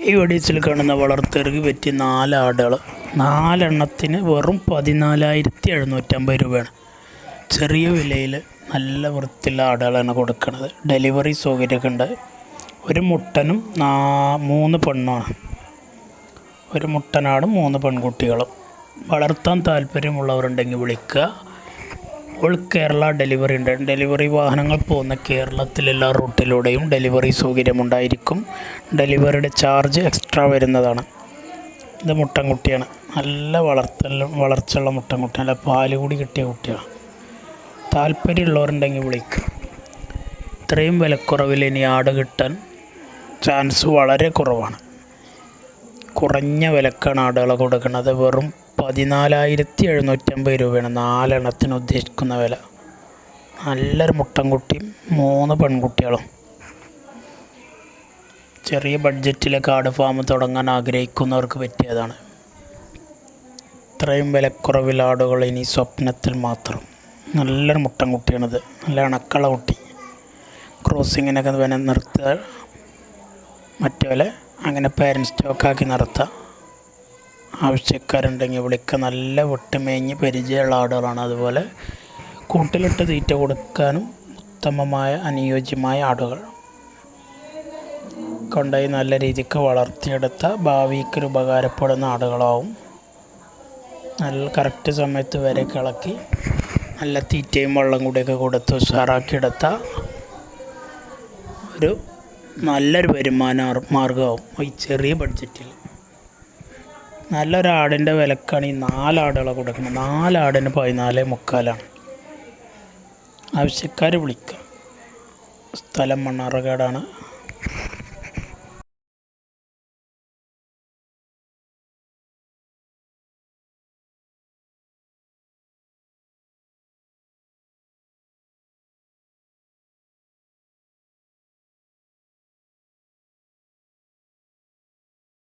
ഈ വീഡിയോസിൽ കാണുന്ന വളർത്തറിക്ക് പറ്റിയ 4 ആടുകൾ 4 എണ്ണത്തിന് വെറും 14,750 രൂപയാണ്. ചെറിയ വിലയിൽ നല്ല വൃത്തിയുള്ള ആടുകളാണ് കൊടുക്കുന്നത്. ഡെലിവറി സൗകര്യമൊക്കെ ഉണ്ട്. ഒരു മുട്ടനും 3 പെണ്ണുമാണ്. ഒരു മുട്ടനാടും 3 പെൺകുട്ടികളും. വളർത്താൻ താല്പര്യമുള്ളവരുണ്ടെങ്കിൽ വിളിക്കുക. ഓൾ കേരള ഡെലിവറി ഉണ്ട്. ഡെലിവറി വാഹനങ്ങൾ പോകുന്ന കേരളത്തിലെല്ലാ റൂട്ടിലൂടെയും ഡെലിവറി സൗകര്യമുണ്ടായിരിക്കും. ഡെലിവറിയുടെ ചാർജ് എക്സ്ട്രാ വരുന്നതാണ്. ഇത് മുട്ടൻകുട്ടിയാണ്. നല്ല വളർച്ചയുള്ള മുട്ടൻകുട്ടി, നല്ല പാല് കൂടി കിട്ടിയ കുട്ടിയാണ്. താല്പര്യമുള്ളവരുണ്ടെങ്കിൽ വിളിക്കുക. ഇത്രയും വിലക്കുറവിൽ ഇനി ആട് കിട്ടാൻ ചാൻസ് വളരെ കുറവാണ്. കുറഞ്ഞ വിലക്കാണ് ആടുകളെ കൊടുക്കുന്നത്. വെറും 14,750 രൂപയാണ് 4 എണ്ണത്തിന് ഉദ്ദേശിക്കുന്ന വില. നല്ലൊരു മുട്ടൻകുട്ടിയും 3 പെൺകുട്ടികളും. ചെറിയ ബഡ്ജറ്റിലൊക്കെ ആട് ഫാം തുടങ്ങാൻ ആഗ്രഹിക്കുന്നവർക്ക് പറ്റിയതാണ്. ഇത്രയും വിലക്കുറവിൽ ആടുകൾ ഇനി സ്വപ്നത്തിൽ മാത്രം. നല്ലൊരു മുട്ടൻകുട്ടിയാണിത്. നല്ല അണക്കള കുട്ടി. ക്രോസിങ്ങിനൊക്കെ വേണേൽ നിർത്തുക. മറ്റേപോലെ അങ്ങനെ പാരൻറ്റ് സ്റ്റോക്കാക്കി നിർത്തുക. ആവശ്യക്കാരുണ്ടെങ്കിൽ വിളിക്കുക. നല്ല വെട്ടുമേഞ്ഞ് പരിചയമുള്ള ആടുകളാണ്. അതുപോലെ കൂട്ടിലിട്ട് തീറ്റ കൊടുക്കാനും ഉത്തമമായ അനുയോജ്യമായ ആടുകൾ. കൊണ്ടുപോയി നല്ല രീതിക്ക് വളർത്തിയെടുത്ത ഭാവിക്ക് ഉപകാരപ്പെടുന്ന ആടുകളാവും. നല്ല കറക്റ്റ് സമയത്ത് വരെ കിളക്കി നല്ല തീറ്റയും വെള്ളം കൂടിയൊക്കെ കൊടുത്ത് ഉഷാറാക്കിയെടുത്ത ഒരു നല്ലൊരു വരുമാന മാർഗമാവും ഈ ചെറിയ ബഡ്ജറ്റിൽ. നല്ലൊരാടിൻ്റെ വിലക്കാണ് ഈ 4 ആടുകളെ കൊടുക്കുന്നത്. 4 ആടിന് 14,300. ആവശ്യക്കാർ വിളിക്കുക. സ്ഥലം മണ്ണാർക്കാടാണ്.